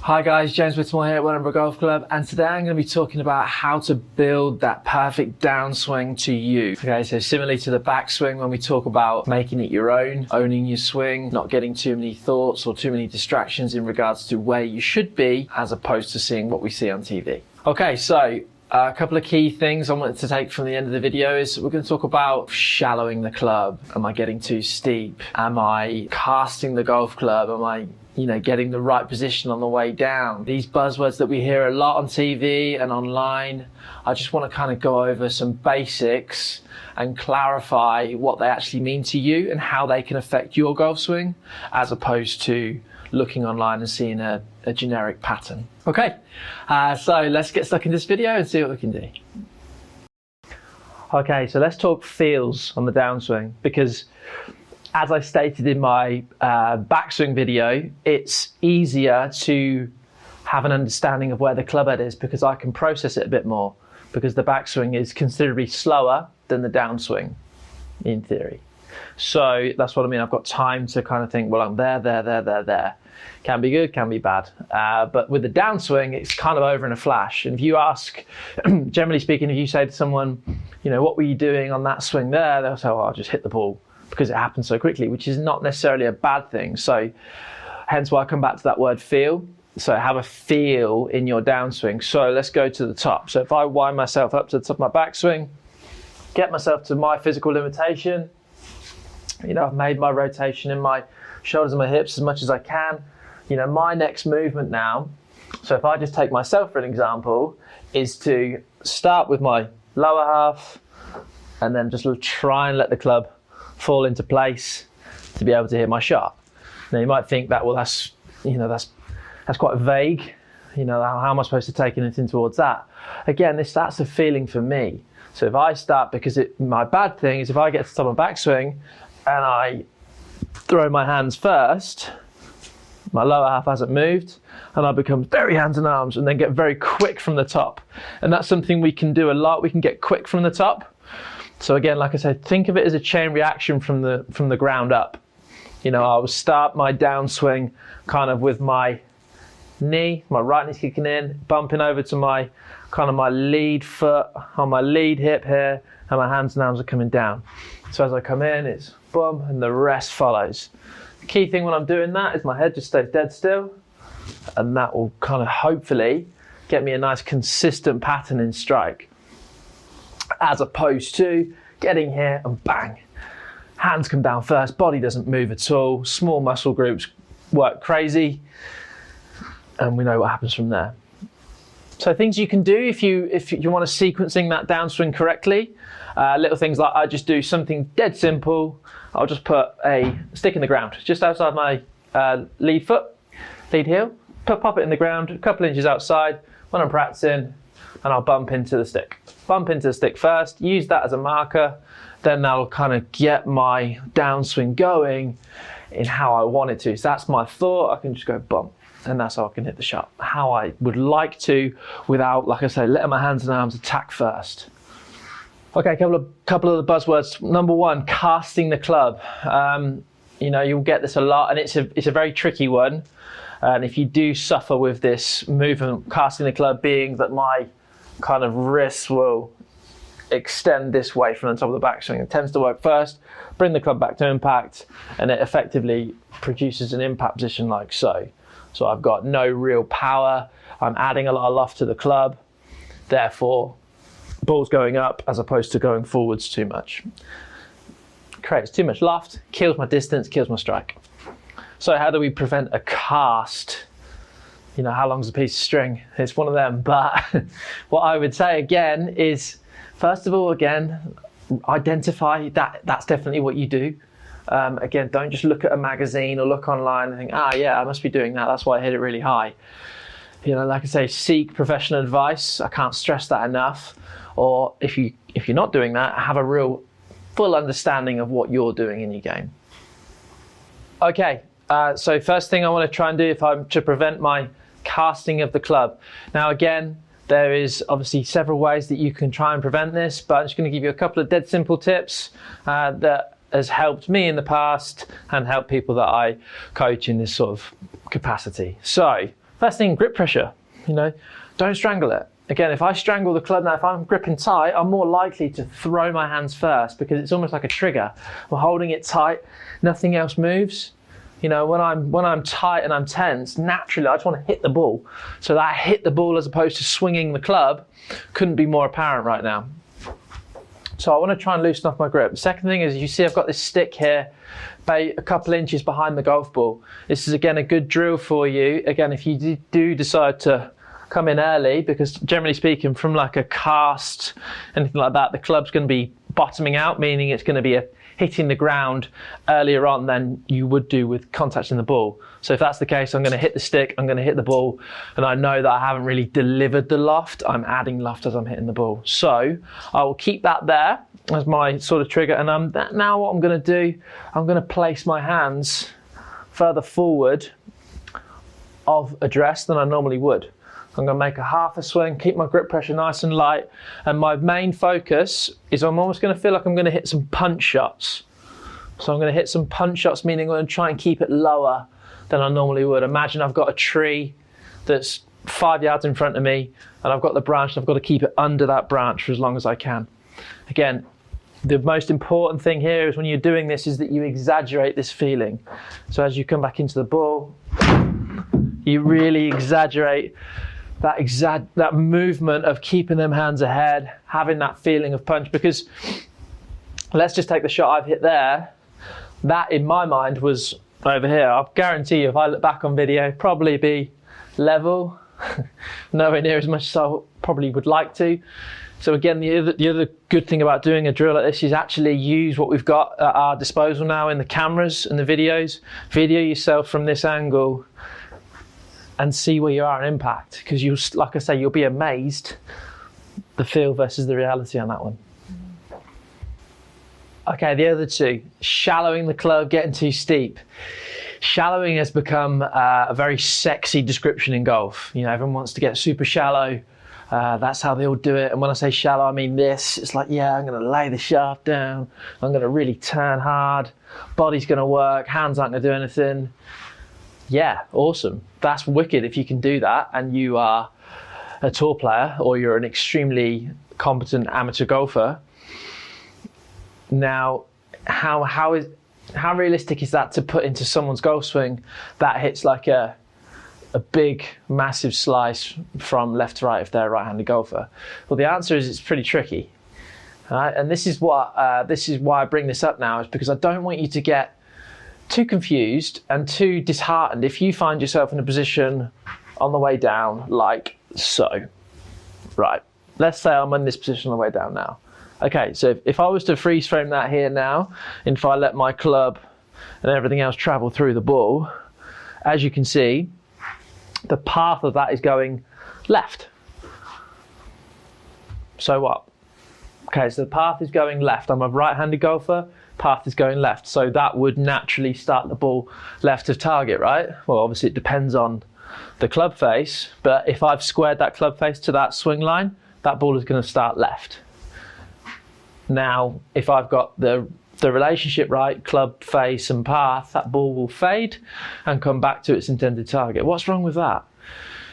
Hi guys, James Whittemore here at Wellingborough Golf Club, and today I'm going to be talking about how to build that perfect downswing to you. Okay, so similarly to the backswing, when we talk about making it your own, owning your swing, not getting too many thoughts or too many distractions in regards to where you should be, as opposed to seeing what we see on TV. Okay, so a couple of key things I wanted to take from the end of the video is we're going to talk about shallowing the club. Am I getting too steep? Am I casting the golf club? Am I getting the right position on the way down? These buzzwords that we hear a lot on TV and online, I just want to kind of go over some basics and clarify what they actually mean to you and how they can affect your golf swing, as opposed to looking online and seeing a generic pattern. Okay, so let's get stuck in this video and see what we can do. Okay, so let's talk feels on the downswing, because as I stated in my backswing video, it's easier to have an understanding of where the club head is because I can process it a bit more, because the backswing is considerably slower than the downswing in theory. So that's what I mean. I've got time to kind of think, well, I'm there. Can be good, can be bad. But with the downswing, it's kind of over in a flash. And if you ask, generally speaking, if you say to someone, what were you doing on that swing there? They'll say, well, I'll just hit the ball, because it happens so quickly, which is not necessarily a bad thing. So hence why I come back to that word feel. So have a feel in your downswing. So let's go to the top. So if I wind myself up to the top of my backswing, get myself to my physical limitation, I've made my rotation in my shoulders and my hips as much as I can. My next movement now, so if I just take myself for an example, is to start with my lower half and then just try and let the club fall into place to be able to hit my shot. Now you might think that, well, that's quite vague. How am I supposed to take anything towards that? Again, that's a feeling for me. So if I start, because my bad thing is if I get to the top of my backswing and I throw my hands first, my lower half hasn't moved, and I become very hands and arms and then get very quick from the top. And that's something we can do a lot. We can get quick from the top. So again, like I said, think of it as a chain reaction from the ground up. I will start my downswing kind of with my knee, my right knee's kicking in, bumping over to my lead foot on my lead hip here, and my hands and arms are coming down. So as I come in, it's boom, and the rest follows. The key thing when I'm doing that is my head just stays dead still, and that will kind of hopefully get me a nice consistent pattern in strike, as opposed to getting here and bang, hands come down first, body doesn't move at all, small muscle groups work crazy, and we know what happens from there. So things you can do if you want to sequencing that downswing correctly, little things like I just do something dead simple. I'll just put a stick in the ground just outside my lead heel, pop it in the ground a couple inches outside when I'm practicing, and I'll bump into the stick. Bump into the stick first, use that as a marker, then that'll kind of get my downswing going in how I want it to. So that's my thought, I can just go bump, and that's how I can hit the shot, how I would like to, without, like I say, letting my hands and arms attack first. Okay, a couple of the buzzwords. Number one, casting the club. You'll get this a lot, and it's a very tricky one. And if you do suffer with this movement, casting the club, being that my kind of wrists will extend this way from the top of the backswing, it tends to work first, bring the club back to impact, and it effectively produces an impact position like so. So I've got no real power, I'm adding a lot of loft to the club, therefore ball's going up as opposed to going forwards too much. Creates too much loft, kills my distance, kills my strike. So how do we prevent a cast? How long's a piece of string? It's one of them. But what I would say again is, first of all, identify that that's definitely what you do. Again, don't just look at a magazine or look online and think, I must be doing that. That's why I hit it really high. Like I say, seek professional advice. I can't stress that enough. Or if you're not doing that, have a real full understanding of what you're doing in your game. Okay, so first thing I want to try and do if I'm to prevent my casting of the club. Now again, there is obviously several ways that you can try and prevent this, but I'm just going to give you a couple of dead simple tips that has helped me in the past and helped people that I coach in this sort of capacity. So First thing, grip pressure. Don't strangle it. Again, if I strangle the club now, if I'm gripping tight, I'm more likely to throw my hands first because it's almost like a trigger. I'm holding it tight, nothing else moves. When I'm tight and I'm tense, naturally I just want to hit the ball. So that hit the ball as opposed to swinging the club couldn't be more apparent right now. So I want to try and loosen off my grip. The second thing is, you see I've got this stick here, about a couple inches behind the golf ball. This is again a good drill for you. Again, if you do decide to come in early, because generally speaking, from like a cast, anything like that, the club's going to be bottoming out, meaning it's going to be hitting the ground earlier on than you would do with contacting the ball. So if that's the case, I'm going to hit the stick, I'm going to hit the ball, and I know that I haven't really delivered the loft. I'm adding loft as I'm hitting the ball. So I will keep that there as my sort of trigger. And now what I'm going to do, I'm going to place my hands further forward of address than I normally would. I'm going to make a half a swing, keep my grip pressure nice and light, and my main focus is I'm almost going to feel like I'm going to hit some punch shots. So I'm going to hit some punch shots, meaning I'm going to try and keep it lower than I normally would. Imagine I've got a tree that's 5 yards in front of me, and I've got the branch, and I've got to keep it under that branch for as long as I can. Again, the most important thing here is when you're doing this is that you exaggerate this feeling. So as you come back into the ball, you really exaggerate that movement of keeping them hands ahead, having that feeling of punch. Because let's just take the shot I've hit there. That in my mind was over here. I'll guarantee you, if I look back on video, probably be level, nowhere near as much as I probably would like to. So again, the other good thing about doing a drill like this is actually use what we've got at our disposal now in the cameras and the videos. Video yourself from this angle and see where you are in impact, because like I say, you'll be amazed the feel versus the reality on that one. Okay, the other two, shallowing the club, getting too steep. Shallowing has become a very sexy description in golf. Everyone wants to get super shallow. That's how they all do it. And when I say shallow, I mean this. It's like, yeah, I'm going to lay the shaft down. I'm going to really turn hard. Body's going to work. Hands aren't going to do anything. Yeah, awesome. That's wicked if you can do that and you are a tour player or you're an extremely competent amateur golfer. Now, how realistic is that to put into someone's golf swing that hits like a big, massive slice from left to right if they're a right-handed golfer? Well, the answer is it's pretty tricky. Right? And this is why I bring this up now, is because I don't want you to get too confused and too disheartened if you find yourself in a position on the way down like so. Right, let's say I'm in this position on the way down now. Okay, so if I was to freeze frame that here now, and if I let my club and everything else travel through the ball, as you can see, the path of that is going left. So what? Okay, so the path is going left. I'm a right-handed golfer, path is going left. So that would naturally start the ball left of target, right? Well, obviously it depends on the club face, but if I've squared that club face to that swing line, that ball is going to start left. Now, if I've got the relationship right, club face and path, that ball will fade and come back to its intended target. What's wrong with that?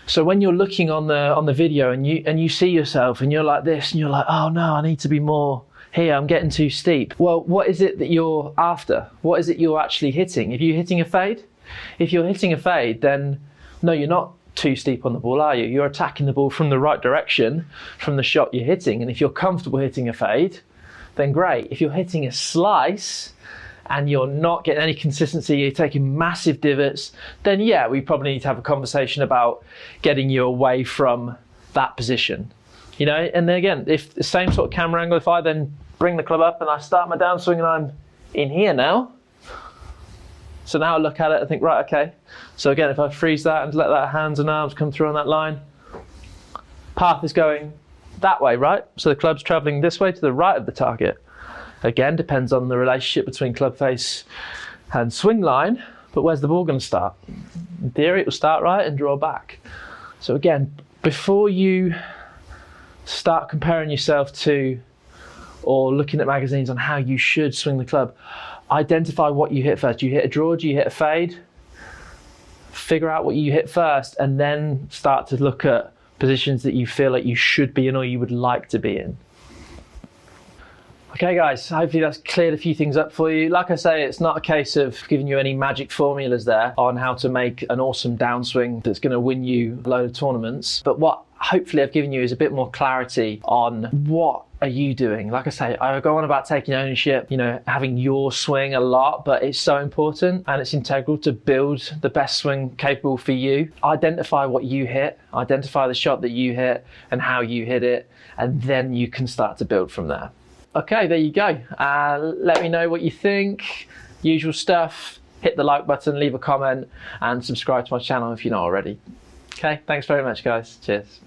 So when you're looking on the video and you see yourself and you're like this and you're like, oh no, I need to be more here, I'm getting too steep. Well, what is it that you're after? What is it you're actually hitting? If you're hitting a fade? If you're hitting a fade, then no, you're not too steep on the ball, are you? You're attacking the ball from the right direction from the shot you're hitting. And if you're comfortable hitting a fade, then great. If you're hitting a slice and you're not getting any consistency, you're taking massive divots, then yeah, we probably need to have a conversation about getting you away from that position. And then again, if the same sort of camera angle, if I then bring the club up and I start my downswing and I'm in here now, so now I look at it and think, right, okay. So again, if I freeze that and let that hands and arms come through on that line, path is going that way, right? So the club's traveling this way to the right of the target. Again, depends on the relationship between club face and swing line, but where's the ball going to start? In theory, it will start right and draw back. So again, before you start comparing yourself to or looking at magazines on how you should swing the club, identify what you hit first. Do you hit a draw? Do you hit a fade? figure out what you hit first, and then start to look at positions that you feel like you should be in or you would like to be in. Okay guys, hopefully that's cleared a few things up for you. Like I say, it's not a case of giving you any magic formulas there on how to make an awesome downswing that's going to win you a load of tournaments. But what hopefully I've given you is a bit more clarity on what are you doing. Like I say, I go on about taking ownership, having your swing a lot, but it's so important and it's integral to build the best swing capable for you. Identify what you hit, identify the shot that you hit and how you hit it, and then you can start to build from there. Okay, there you go. Let me know what you think. Usual stuff. Hit the like button, leave a comment, and subscribe to my channel if you're not already. Okay, thanks very much, guys. Cheers.